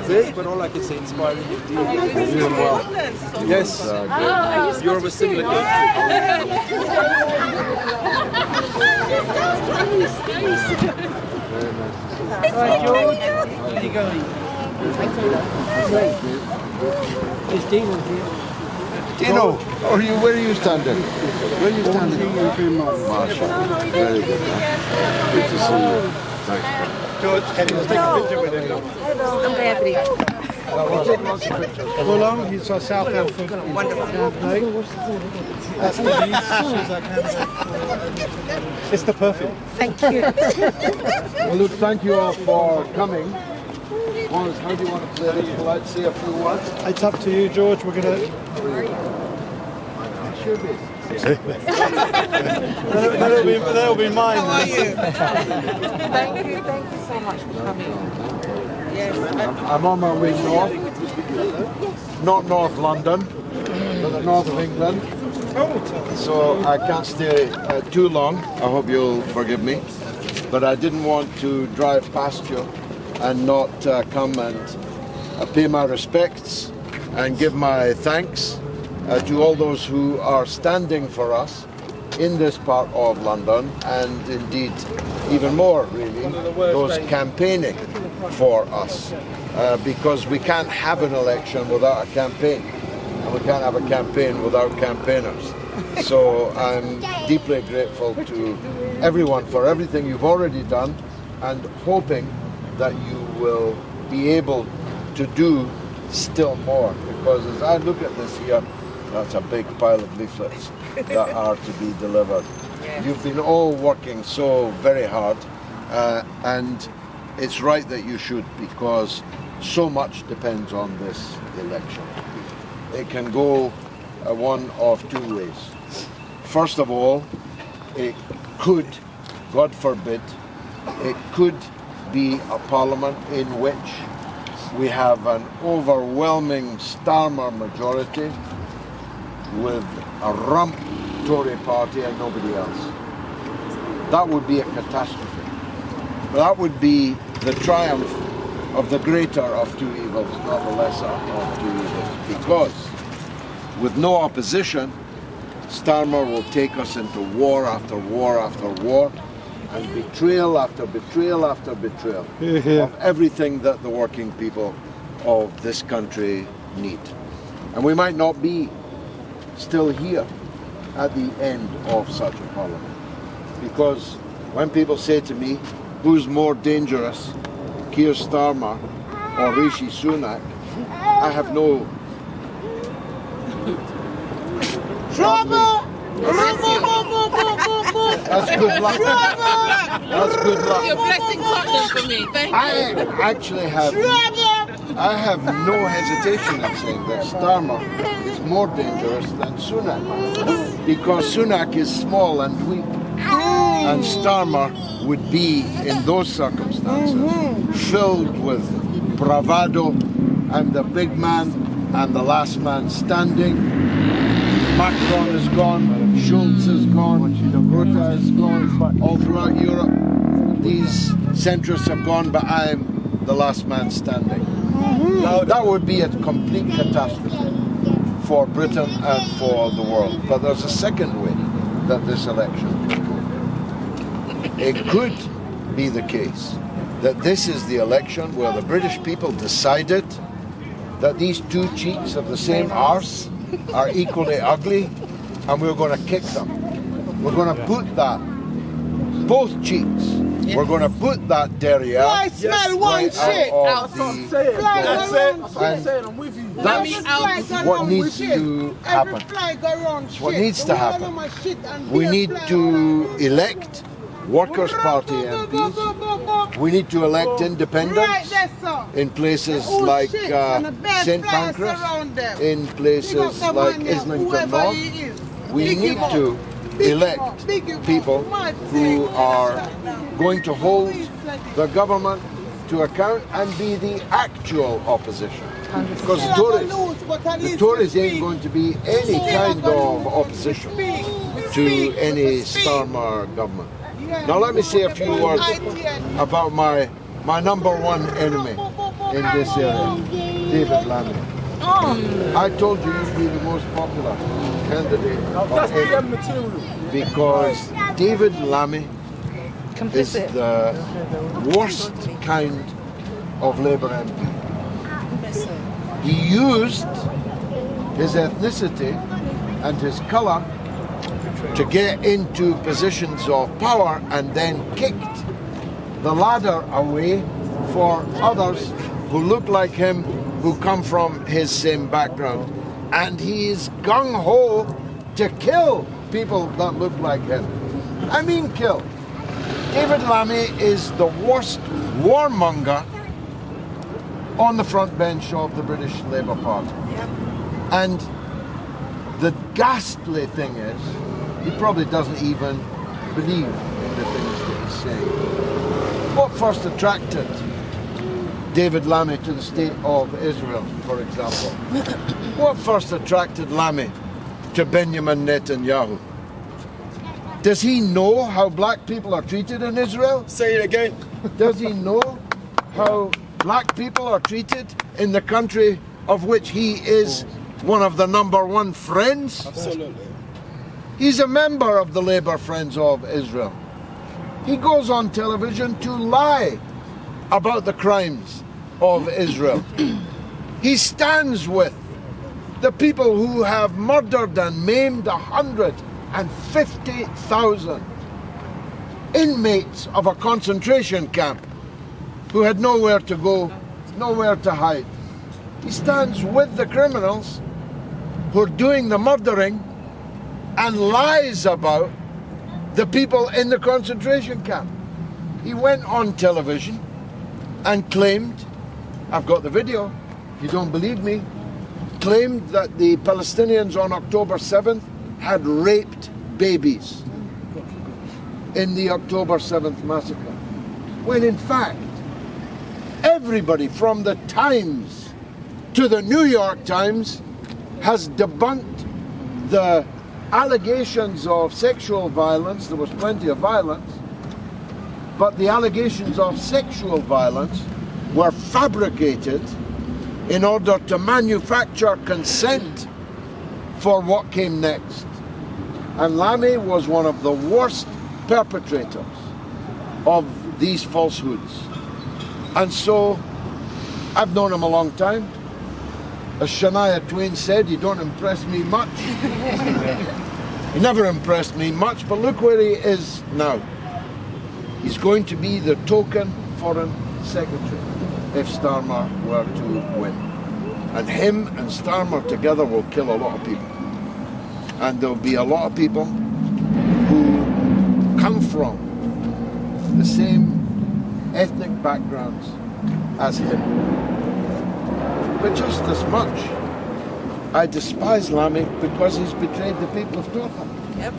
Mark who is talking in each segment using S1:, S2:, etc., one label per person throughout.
S1: Big, but all I can say, inspiring indeed. You're doing well. Yes, you're of a similar age.
S2: Hi, George. How are you going? Great. Is Dino here?
S3: Dino, where are you standing? Where are you standing? Marshall. Very good. Good to see you. Thanks.
S1: George, can you take a picture with him?
S4: I'm Beverly.
S2: How long? He's a South African.
S4: Wonderful.
S2: That's the It's the perfume.
S4: Thank you.
S3: Well, look, thank you all for coming. Morris, how do you want to play this? Will I say a few words?
S2: It's up to you, George. We're going to... That'll be mine.
S4: How are you? Thank you so much for coming. Yes.
S3: I'm on my way north. Not North London, but the north of England. So I can't stay too long. I hope you'll forgive me. But I didn't want to drive past you and not come and pay my respects and give my thanks to all those who are standing for us in this part of London, and indeed even more really those campaigning for us, because we can't have an election without a campaign, and we can't have a campaign without campaigners. So I'm deeply grateful to everyone for everything you've already done, and hoping that you will be able to do still more, because as I look at this here, that's a big pile of leaflets that are to be delivered.
S4: Yes.
S3: You've been all working so very hard, and it's right that you should, because so much depends on this election. It can go one of two ways. First of all, it could, God forbid, it could be a parliament in which we have an overwhelming Starmer majority with a rump Tory party and nobody else. That would be a catastrophe. That would be the triumph of the greater of two evils, not the lesser of two evils. Because with no opposition, Starmer will take us into war after war after war, and betrayal after betrayal after betrayal of everything that the working people of this country need. And we might not be still here at the end of such a parliament. Because when people say to me, who's more dangerous, Keir Starmer or Rishi Sunak, I have no...
S4: Trouble!
S3: That's good luck. That's good luck.
S4: You're blessing Tottenham for me. Thank you.
S3: I actually have no hesitation in saying that Starmer is more dangerous than Sunak, because Sunak is small and weak, and Starmer would be, in those circumstances, filled with bravado and the big man and the last man standing. Macron is gone, Schulz is gone, Rutte is gone, all throughout Europe these centrists have gone, but I'm the last man standing. Now that would be a complete catastrophe for Britain and for the world. But there's a second way that this election could go. It could be the case that this is the election where the British people decided that these two cheeks of the same arse are equally ugly, and we're going to kick them. We're going to put that, both cheeks, we're going to put that derriere
S5: I smell one shit.
S3: out of the
S5: I'm with you.
S3: that's what needs to happen. What needs to happen. We need to elect Workers' Party MPs. We need to elect independents in places like St Pancras, in places like Islington North. We need to elect people who are going to hold the government to account and be the actual opposition. Because the Tories ain't going to be any kind of opposition to any Starmer government. Now let me say a few words about my number one enemy, in this area, David Lammy. I told you you'd be the most popular candidate of any, because David Lammy is the worst kind of Labour MP. He used his ethnicity and his colour to get into positions of power and then kicked the ladder away for others who look like him, who come from his same background. And he is gung-ho to kill people that look like him. I mean kill. David Lammy is the worst warmonger on the front bench of the British Labour Party. And the ghastly thing is, he probably doesn't even believe in the things that he's saying. What first attracted David Lammy to the state of Israel, for example? What first attracted Lammy to Benjamin Netanyahu? Does he know how black people are treated in Israel?
S1: Say it again.
S3: Does he know how black people are treated in the country of which he is one of the #1 friends?
S1: Absolutely.
S3: He's a member of the Labour Friends of Israel. He goes on television to lie about the crimes of Israel. He stands with the people who have murdered and maimed 150,000 inmates of a concentration camp who had nowhere to go, nowhere to hide. He stands with the criminals who are doing the murdering and lies about the people in the concentration camp. He went on television and claimed, I've got the video, if you don't believe me, claimed that the Palestinians on October 7th had raped babies in the October 7th massacre. When in fact, everybody from the Times to the New York Times has debunked the allegations of sexual violence. There was plenty of violence, but the allegations of sexual violence were fabricated in order to manufacture consent for what came next. And Lammy was one of the worst perpetrators of these falsehoods. And so, I've known him a long time. As Shania Twain said, you don't impress me much. He never impressed me much, but look where he is now. He's going to be the token foreign secretary if Starmer were to win. And him and Starmer together will kill a lot of people. And there'll be a lot of people who come from the same ethnic backgrounds as him. But just as much, I despise Lammy because he's betrayed the people of Tottenham.
S4: Yep.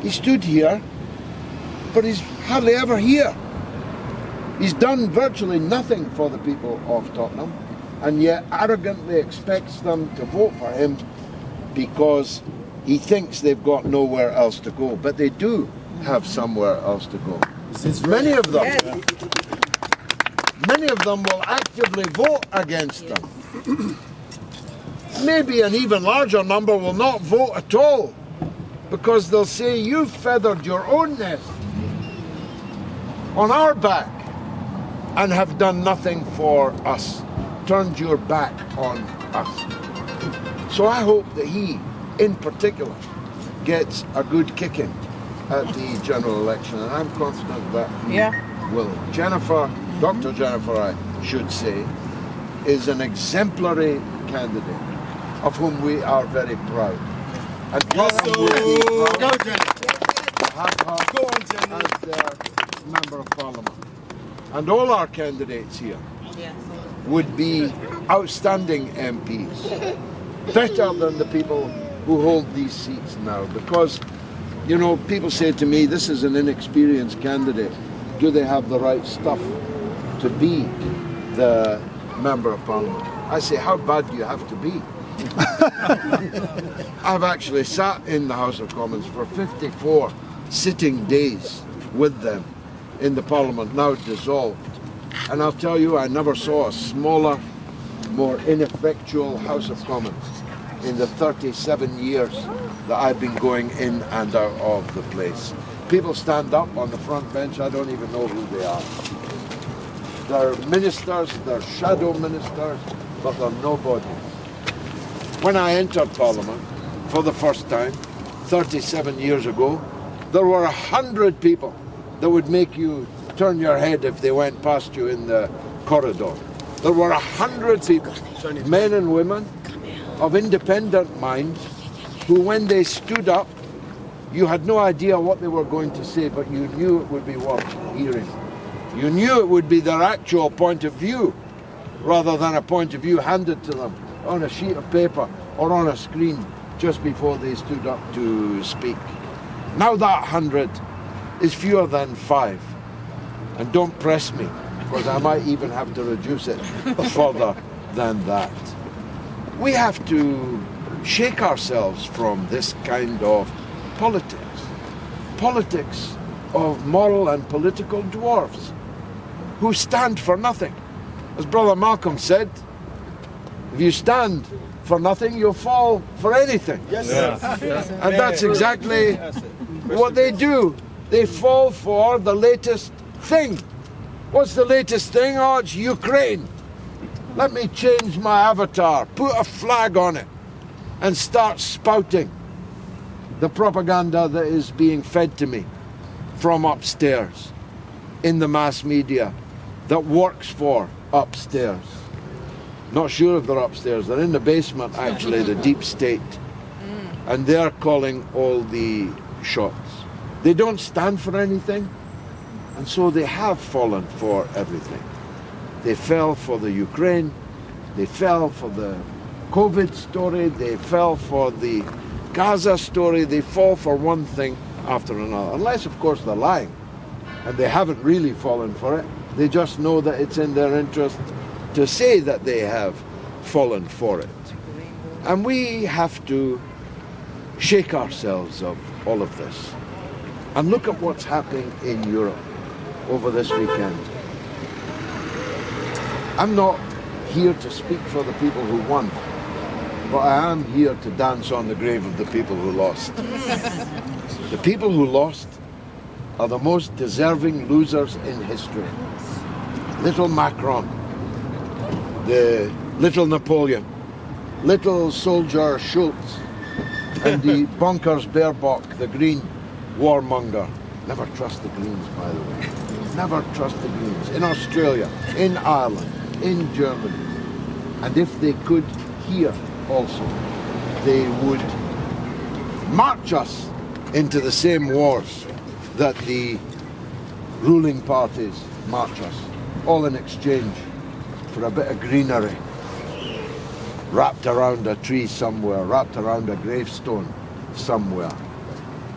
S3: He stood here, but he's hardly ever here. He's done virtually nothing for the people of Tottenham, and yet arrogantly expects them to vote for him because he thinks they've got nowhere else to go. But they do have somewhere else to go. Many of them.
S4: Yes.
S3: Many of them will actively vote against them. Maybe an even larger number will not vote at all because they'll say, you've feathered your own nest on our back and have done nothing for us, turned your back on us. So I hope that he, in particular, gets a good kicking at the general election, and I'm confident that he will. Jennifer, Dr. Jennifer, I should say, is an exemplary candidate of whom we are very proud. And Tottenham will be proud to have her as their Member of Parliament. And all our candidates here would be outstanding MPs, better than the people who hold these seats now, because, you know, people say to me, this is an inexperienced candidate. Do they have the right stuff to be the Member of Parliament? I say, how bad do you have to be? I've actually sat in the House of Commons for 54 sitting days with them in the Parliament, now dissolved. And I'll tell you, I never saw a smaller, more ineffectual House of Commons in the 37 years that I've been going in and out of the place. People stand up on the front bench, I don't even know who they are. They're ministers, they're shadow ministers, but they're nobody. When I entered Parliament for the first time, 37 years ago, there were 100 people that would make you turn your head if they went past you in the corridor. There were 100 people, men and women, of independent minds, who when they stood up, you had no idea what they were going to say, but you knew it would be worth hearing. You knew it would be their actual point of view, rather than a point of view handed to them on a sheet of paper or on a screen just before they stood up to speak. Now that 100 is fewer than 5. And don't press me, because I might even have to reduce it further than that. We have to shake ourselves from this kind of politics. Politics of moral and political dwarfs who stand for nothing. As Brother Malcolm said, if you stand for nothing, you'll fall for anything.
S1: Yes.
S3: And that's exactly what they do. They fall for the latest thing. What's the latest thing? Oh, it's Ukraine. Let me change my avatar, put a flag on it, and start spouting the propaganda that is being fed to me from upstairs in the mass media that works for upstairs. Not sure if they're upstairs, they're in the basement actually, the deep state. And they're calling all the shots. They don't stand for anything, and so they have fallen for everything. They fell for the Ukraine, they fell for the COVID story, they fell for the Gaza story, they fall for one thing after another. Unless, of course, they're lying, and they haven't really fallen for it. They just know that it's in their interest to say that they have fallen for it. And we have to shake ourselves of all of this and look at what's happening in Europe over this weekend. I'm not here to speak for the people who won, but I am here to dance on the grave of the people who lost. The people who lost are the most deserving losers in history. Little Macron, the little Napoleon, little soldier Schultz, and the bonkers Baerbock, the green warmonger. Never trust the Greens, by the way. Never trust the Greens. In Australia, in Ireland, in Germany. And if they could here also, they would march us into the same wars that the ruling parties march us, all in exchange for a bit of greenery wrapped around a tree somewhere, wrapped around a gravestone somewhere.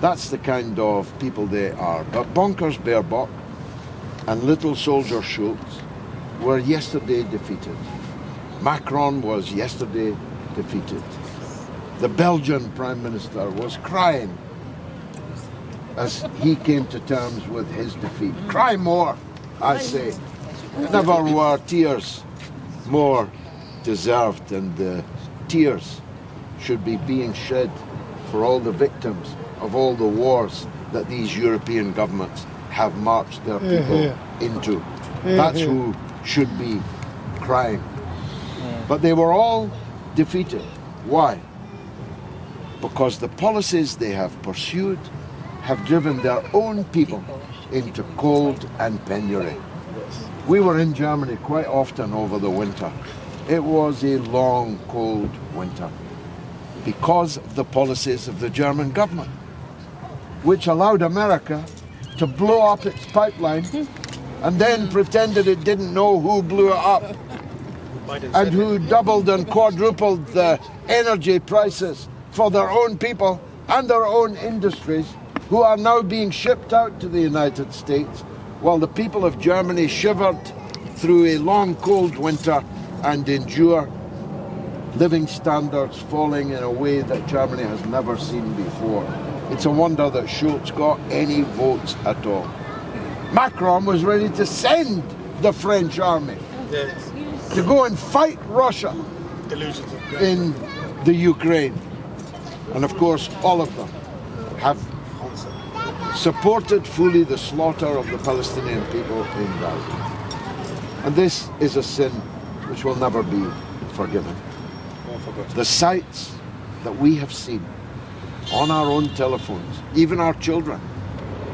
S3: That's the kind of people they are. But bonkers Baerbock and little soldier Schultz were yesterday defeated. Macron was yesterday defeated. The Belgian Prime Minister was crying as he came to terms with his defeat. Cry more, I say. Never were tears more deserved, and the tears should be being shed for all the victims of all the wars that these European governments have marched their people into. That's who should be crying. But they were all defeated. Why? Because the policies they have pursued have driven their own people into cold and penury. We were in Germany quite often over the winter. It was a long, cold winter because of the policies of the German government, which allowed America to blow up its pipeline and then pretended it didn't know who blew it up and who doubled and quadrupled the energy prices for their own people and their own industries, who are now being shipped out to the United States, while the people of Germany shivered through a long, cold winter and endure living standards falling in a way that Germany has never seen before. It's a wonder that Schultz got any votes at all. Macron was ready to send the French army, to go and fight Russia in the Ukraine. And of course, all of them have supported fully the slaughter of the Palestinian people in Gaza. And this is a sin which will never be forgiven. The sights that we have seen on our own telephones, even our children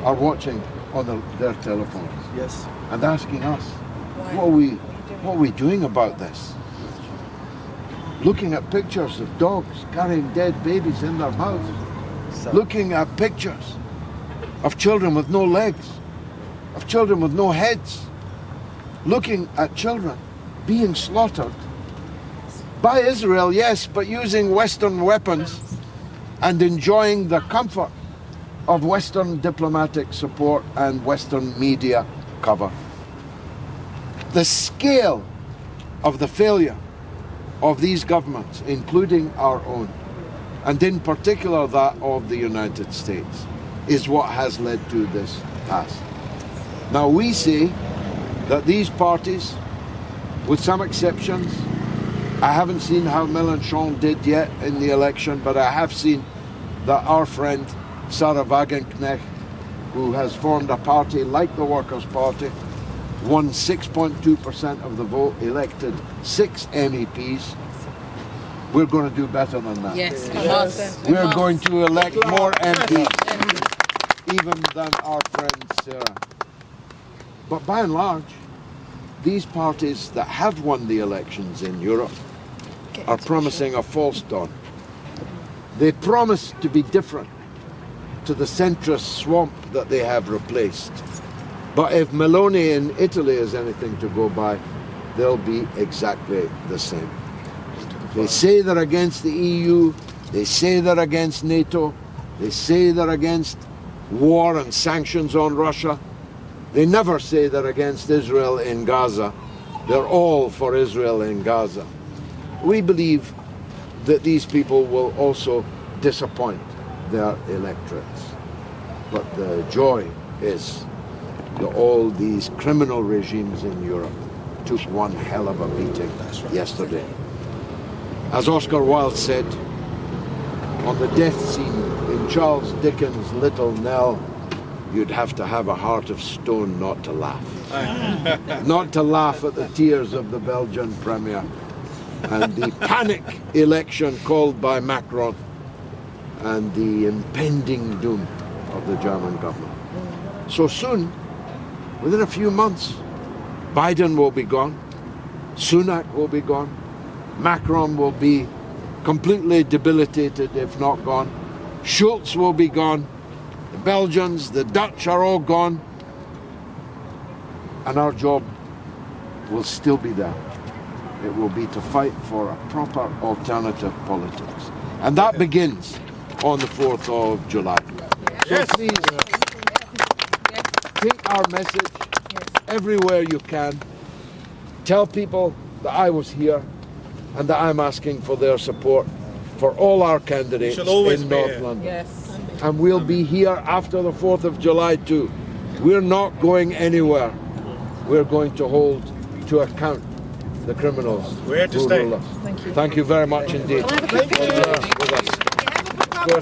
S3: are watching on their telephones,
S1: Yes.
S3: and asking us, what are we doing about this? Looking at pictures of dogs carrying dead babies in their mouths, looking at pictures of children with no legs, of children with no heads, looking at children being slaughtered by Israel, yes, but using Western weapons and enjoying the comfort of Western diplomatic support and Western media cover. The scale of the failure of these governments, including our own, and in particular that of the United States, is what has led to this pass. Now we say that these parties, with some exceptions, I haven't seen how Mélenchon did yet in the election, but I have seen that our friend Sarah Wagenknecht, who has formed a party like the Workers' Party, won 6.2% of the vote, elected 6 MEPs. We're going to do better than that.
S4: Yes,
S3: We're going to elect more MPs, even than our friend Sarah. But by and large, these parties that have won the elections in Europe are promising a false dawn. They promise to be different to the centrist swamp that they have replaced. But if Meloni in Italy is anything to go by, they'll be exactly the same. They say they're against the EU, they say they're against NATO, they say they're against war and sanctions on Russia. They never say they're against Israel in Gaza. They're all for Israel in Gaza. We believe that these people will also disappoint their electorates. But the joy is that all these criminal regimes in Europe took one hell of a beating yesterday. As Oscar Wilde said, on the death scene in Charles Dickens' Little Nell, you'd have to have a heart of stone not to laugh. Not to laugh at the tears of the Belgian Premier and the panic election called by Macron and the impending doom of the German government. So soon, within a few months, Biden will be gone, Sunak will be gone, Macron will be completely debilitated, if not gone, Schulz will be gone, the Belgians, the Dutch are all gone, and our job will still be there. It will be to fight for a proper alternative politics. And that begins on the 4th of July. So please, take our message everywhere you can. Tell people that I was here and that I'm asking for their support for all our candidates in North London.
S4: Yes.
S3: And we'll be here after the 4th of July too. We're not going anywhere. We're going to hold to account the criminals who rule us.
S4: Thank you.
S3: Thank you very much indeed.